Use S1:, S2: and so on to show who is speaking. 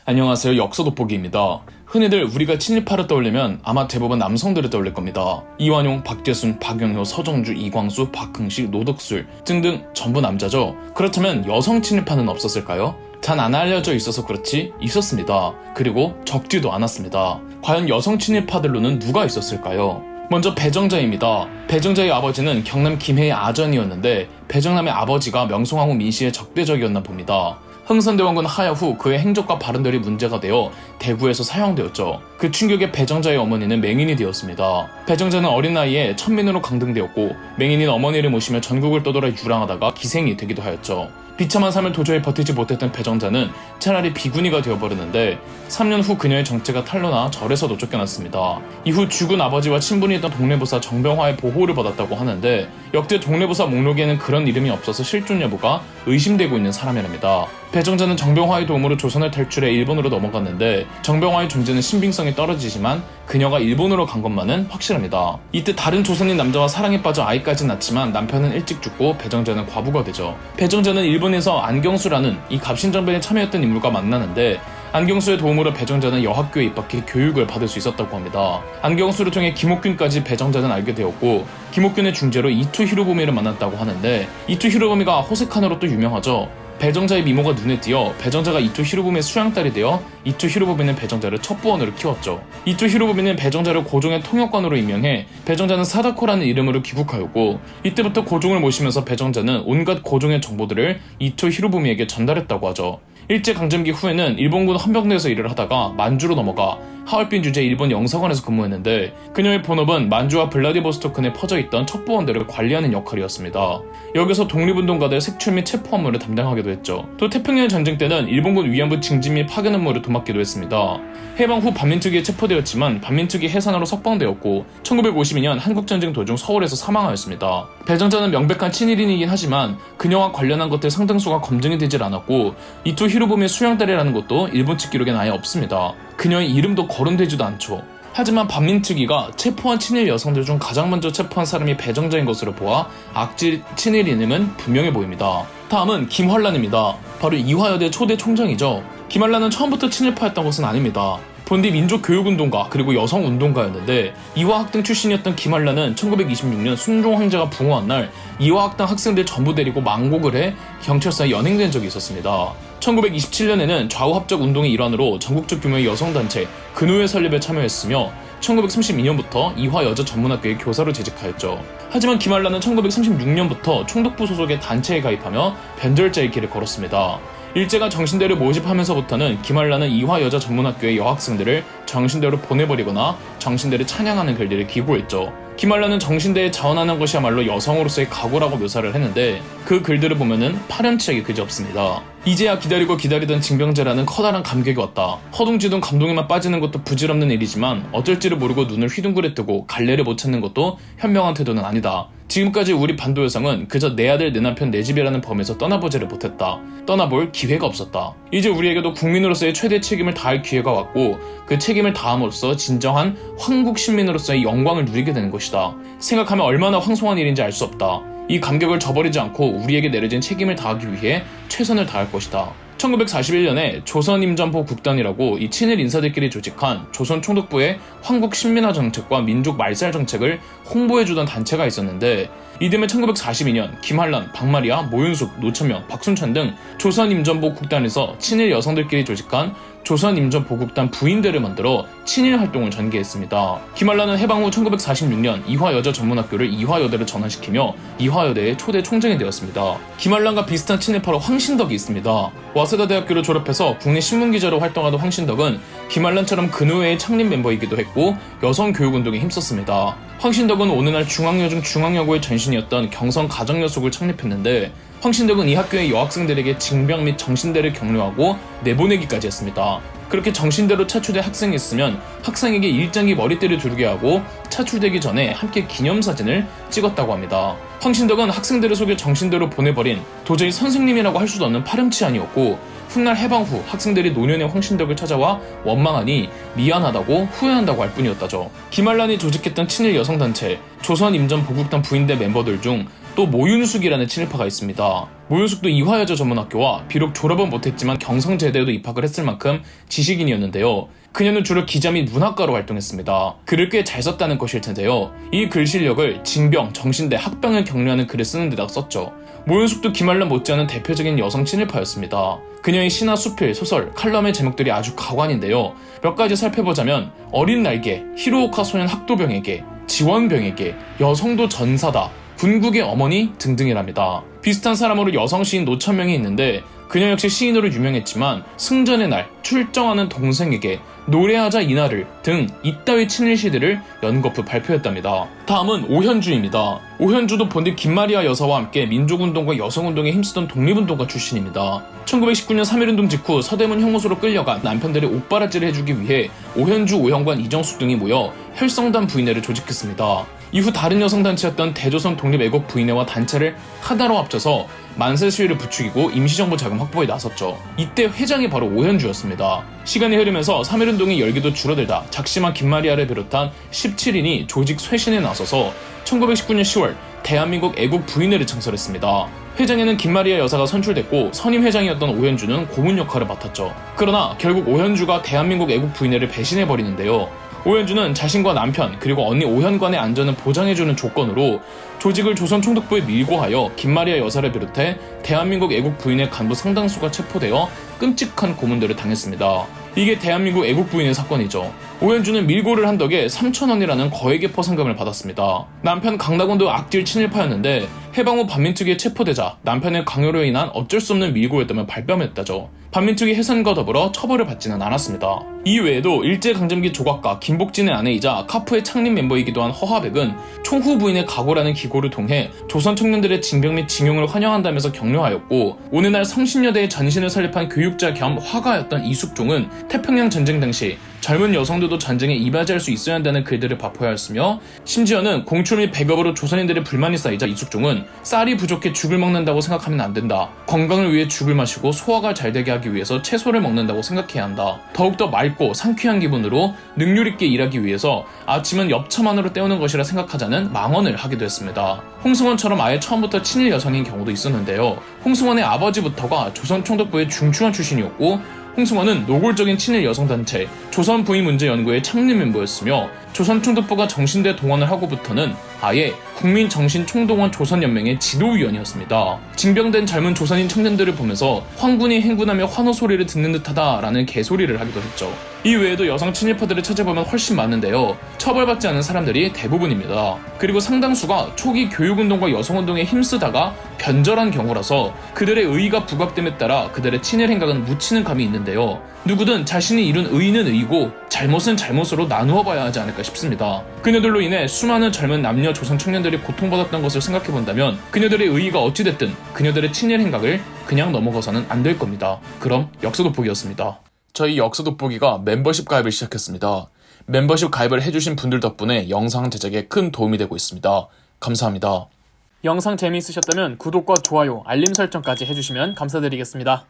S1: 안녕하세요. 역사 돋보기입니다. 흔히들 우리가 친일파를 떠올리면 아마 대부분 남성들을 떠올릴 겁니다. 이완용, 박재순, 박영효, 서정주, 이광수, 박흥식, 노덕술 등등 전부 남자죠. 그렇다면 여성 친일파는 없었을까요? 잘 안 알려져 있어서 그렇지 있었습니다. 그리고 적지도 않았습니다. 과연 여성 친일파들로는 누가 있었을까요? 먼저 배정자입니다. 배정자의 아버지는 경남 김해의 아전이었는데 배정남의 아버지가 명성황후 민씨의 적대적이었나 봅니다. 흥선대원군 하야 후 그의 행적과 발언들이 문제가 되어 대구에서 사형되었죠. 그 충격에 배정자의 어머니는 맹인이 되었습니다. 배정자는 어린 나이에 천민으로 강등되었고 맹인인 어머니를 모시며 전국을 떠돌아 유랑하다가 기생이 되기도 하였죠. 비참한 삶을 도저히 버티지 못했던 배정자는 차라리 비구니가 되어버렸는데 3년 후 그녀의 정체가 탄로나 절에서도 쫓겨났습니다. 이후 죽은 아버지와 친분이 있던 동네부사 정병화의 보호를 받았다고 하는데 역대 동네부사 목록에는 그런 이름이 없어서 실존 여부가 의심되고 있는 사람이랍니다. 배정자는 정병화의 도움으로 조선을 탈출해 일본으로 넘어갔는데 정병화의 존재는 신빙성이 떨어지지만 그녀가 일본으로 간 것만은 확실합니다. 이때 다른 조선인 남자와 사랑에 빠져 아이까지 낳지만 남편은 일찍 죽고 배정자는 과부가 되죠. 배정자는 일본에서 안경수라는 이 갑신정변에 참여했던 인물과 만나는데 안경수의 도움으로 배정자는 여학교에 입학해 교육을 받을 수 있었다고 합니다. 안경수를 통해 김옥균까지 배정자는 알게 되었고 김옥균의 중재로 이토 히로부미를 만났다고 하는데 이토 히로부미가 호색한으로 또 유명하죠. 배정자의 미모가 눈에 띄어 배정자가 이토 히로부미의 수양딸이 되어 이토 히로부미는 배정자를 첩부원으로 키웠죠. 이토 히로부미는 배정자를 고종의 통역관으로 임명해 배정자는 사다코라는 이름으로 귀국하였고 이때부터 고종을 모시면서 배정자는 온갖 고종의 정보들을 이토 히로부미에게 전달했다고 하죠. 일제강점기 후에는 일본군 헌병대에서 일을 하다가 만주로 넘어가 하얼빈 주재 일본 영사관에서 근무했는데 그녀의 본업은 만주와 블라디보스토크 내 퍼져있던 첩보원들을 관리하는 역할이었습니다. 여기서 독립운동가들 색출 및 체포 업무를 담당하기도 했죠. 또 태평양 전쟁 때는 일본군 위안부 징집 및 파견 업무를 도맡기도 했습니다. 해방 후 반민특위에 체포되었지만 반민특위 해산으로 석방되었고 1952년 한국전쟁 도중 서울에서 사망하였습니다. 배정자는 명백한 친일인이긴 하지만 그녀와 관련한 것들 상당수가 검증이 되질 않았고 이토 히로부미의 수양딸이라는 것도 일본 측 기록엔 아예 없습니다. 그녀의 이름도 거론되지도 않죠. 하지만 반민특위가 체포한 친일 여성들 중 가장 먼저 체포한 사람이 배정자인 것으로 보아 악질 친일인임은 분명해 보입니다. 다음은 김환란입니다. 바로 이화여대 초대 총장이죠. 김환란은 처음부터 친일파였던 것은 아닙니다. 본디 민족교육운동가 그리고 여성운동가였는데 이화학당 출신이었던 김환란은 1926년 순종 황제가 붕어한 날 이화학당 학생들 전부 데리고 망곡을 해 경찰서에 연행된 적이 있었습니다. 1927년에는 좌우합작 운동의 일환으로 전국적 규모의 여성단체 근우회 설립에 참여했으며 1932년부터 이화여자전문학교의 교사로 재직하였죠. 하지만 김환란은 1936년부터 총독부 소속의 단체에 가입하며 변절자의 길을 걸었습니다. 일제가 정신대를 모집하면서부터는 김환란은 이화여자전문학교의 여학생들을 정신대로 보내버리거나 정신대를 찬양하는 글들을 기고했죠. 김환란은 정신대에 자원하는 것이야말로 여성으로서의 각오라고 묘사를 했는데 그 글들을 보면은 파렴치하게 그지없습니다. 이제야 기다리던 징병제라는 커다란 감격이 왔다. 허둥지둥 감동에만 빠지는 것도 부질없는 일이지만 어쩔지를 모르고 눈을 휘둥그레 뜨고 갈래를 못 찾는 것도 현명한 태도는 아니다. 지금까지 우리 반도 여성은 그저 내 아들 내 남편 내 집이라는 범에서 떠나보지를 못했다. 떠나볼 기회가 없었다. 이제 우리에게도 국민으로서의 최대 책임을 다할 기회가 왔고 그 책임을 다함으로써 진정한 황국 신민으로서의 영광을 누리게 되는 것이다. 생각하면 얼마나 황송한 일인지 알 수 없다. 이 감격을 저버리지 않고 우리에게 내려진 책임을 다하기 위해 최선을 다할 것이다. 1941년에 조선임전보 국단이라고 이 친일 인사들끼리 조직한 조선 총독부의 황국 신민화 정책과 민족 말살 정책을 홍보해주던 단체가 있었는데 이듬해 1942년 김환란, 박마리아, 모윤숙, 노천명, 박순천 등 조선임전보 국단에서 친일 여성들끼리 조직한 조선임전보국단 부인대를 만들어 친일 활동을 전개했습니다. 김환란은 해방 후 1946년 이화여자전문학교를 이화여대로 전환시키며 이화여대의 초대 총장이 되었습니다. 김환란과 비슷한 친일파로 황신덕이 있습니다. 와세다 대학교를 졸업해서 국내 신문기자로 활동하던 황신덕은 김환란처럼 근우회의 창립 멤버이기도 했고 여성교육운동에 힘썼습니다. 황신덕은 어느 날 중앙여중 중앙여고의 전신이었던 경성가정여숙을 창립했는데 황신덕은 이 학교의 여학생들에게 징병 및 정신대를 격려하고 내보내기까지 했습니다. 그렇게 정신대로 차출된 학생이 있으면 학생에게 일장기 머리띠를 두르게 하고 차출되기 전에 함께 기념사진을 찍었다고 합니다. 황신덕은 학생들을 속여 정신대로 보내버린 도저히 선생님이라고 할 수도 없는 파렴치한이었고 훗날 해방 후 학생들이 노년의 황신덕을 찾아와 원망하니 미안하다고 후회한다고 할 뿐이었다죠. 김환란이 조직했던 친일 여성단체 조선임전보국단 부인대 멤버들 중 또 모윤숙이라는 친일파가 있습니다. 모윤숙도 이화여자 전문학교와 비록 졸업은 못했지만 경성제대에도 입학을 했을 만큼 지식인이었는데요. 그녀는 주로 기자 및 문학가로 활동했습니다. 글을 꽤 잘 썼다는 것일 텐데요. 이 글 실력을 징병, 정신대, 학병을 격려하는 글을 쓰는 데다 썼죠. 모윤숙도 김알람 못지않은 대표적인 여성 친일파였습니다. 그녀의 시나 수필, 소설, 칼럼의 제목들이 아주 가관인데요. 몇 가지 살펴보자면 어린 날개, 히로오카 소년 학도병에게, 지원병에게, 여성도 전사다, 군국의 어머니 등등이랍니다. 비슷한 사람으로 여성 시인 노천명이 있는데 그녀 역시 시인으로 유명했지만 승전의 날, 출정하는 동생에게, 노래하자 이날을 등 이따위 친일 시들을 연거푸 발표했답니다. 다음은 오현주입니다. 오현주도 본디 김마리아 여사와 함께 민족운동과 여성운동에 힘쓰던 독립운동가 출신입니다. 1919년 3.1운동 직후 서대문 형무소로 끌려간 남편들의 옷바라지를 해주기 위해 오현주, 오형관, 이정숙 등이 모여 혈성단 부인회를 조직했습니다. 이후 다른 여성단체였던 대조선 독립애국 부인회와 단체를 하나로 합쳐서 만세 시위를 부추기고 임시정부 자금 확보에 나섰죠. 이때 회장이 바로 오현주였습니다. 시간이 흐르면서 3.1운동의 열기도 줄어들다 작심한 김마리아를 비롯한 17인이 조직 쇄신에 나서서 1919년 10월 대한민국 애국 부인회를 창설했습니다. 회장에는 김마리아 여사가 선출됐고 선임 회장이었던 오현주는 고문 역할을 맡았죠. 그러나 결국 오현주가 대한민국 애국 부인회를 배신해버리는데요. 오현주는 자신과 남편 그리고 언니 오현관의 안전을 보장해주는 조건으로 조직을 조선총독부에 밀고 하여 김마리아 여사를 비롯해 대한민국 애국 부인의 간부 상당수가 체포되어 끔찍한 고문들을 당했습니다. 이게 대한민국 애국 부인의 사건이죠. 오현주는 밀고를 한 덕에 3,000원이라는 거액의 상금을 받았습니다. 남편 강낙원도 악질 친일파였는데 해방 후 반민특위에 체포되자 남편의 강요로 인한 어쩔 수 없는 밀고였다며 발뺌했다죠. 반민특위 해산과 더불어 처벌을 받지는 않았습니다. 이외에도 일제강점기 조각가 김복진의 아내이자 카푸의 창립 멤버이기도 한 허하백은 총후 부인의 각오라는 기고를 통해 조선 청년들의 징병 및 징용을 환영한다면서 격려하였고 오늘날 성신여대의 전신을 설립한 교육자 겸 화가였던 이숙종은 태평양 전쟁 당시 젊은 여성들도 전쟁에 이바지할 수 있어야 한다는 글들을 발표하였으며 심지어는 공출 및 배급으로 조선인들의 불만이 쌓이자 이숙종은 쌀이 부족해 죽을 먹는다고 생각하면 안 된다. 건강을 위해 죽을 마시고 소화가 잘 되게 하기 위해서 채소를 먹는다고 생각해야 한다. 더욱더 맑고 상쾌한 기분으로 능률 있게 일하기 위해서 아침은 엽차만으로 때우는 것이라 생각하자는 망언을 하기도 했습니다. 홍승원처럼 아예 처음부터 친일 여성인 경우도 있었는데요. 홍승원의 아버지부터가 조선총독부의 중추관 출신이었고 홍승원은 노골적인 친일 여성단체 조선부인문제연구의 창립 멤버였으며 조선총독부가 정신대 동원을 하고부터는 아예 국민정신총동원 조선연맹의 지도위원이었습니다. 징병된 젊은 조선인 청년들을 보면서 황군이 행군하며 환호 소리를 듣는 듯하다라는 개소리를 하기도 했죠. 이 외에도 여성 친일파들을 찾아보면 훨씬 많은데요. 처벌받지 않은 사람들이 대부분입니다. 그리고 상당수가 초기 교육운동과 여성운동에 힘쓰다가 변절한 경우라서 그들의 의의가 부각됨에 따라 그들의 친일 행각은 묻히는 감이 있는데요. 누구든 자신이 이룬 의의는 의의고 잘못은 잘못으로 나누어 봐야 하지 않을까 싶습니다. 그녀들로 인해 수많은 젊은 남녀 조선 청년들이 고통받았던 것을 생각해본다면 그녀들의 의의가 어찌됐든 그녀들의 친일 행각을 그냥 넘어가서는 안 될 겁니다. 그럼 역사돋보기였습니다. 저희 역사돋보기가 멤버십 가입을 시작했습니다. 멤버십 가입을 해주신 분들 덕분에 영상 제작에 큰 도움이 되고 있습니다. 감사합니다. 영상 재미있으셨다면 구독과 좋아요, 알림 설정까지 해주시면 감사드리겠습니다.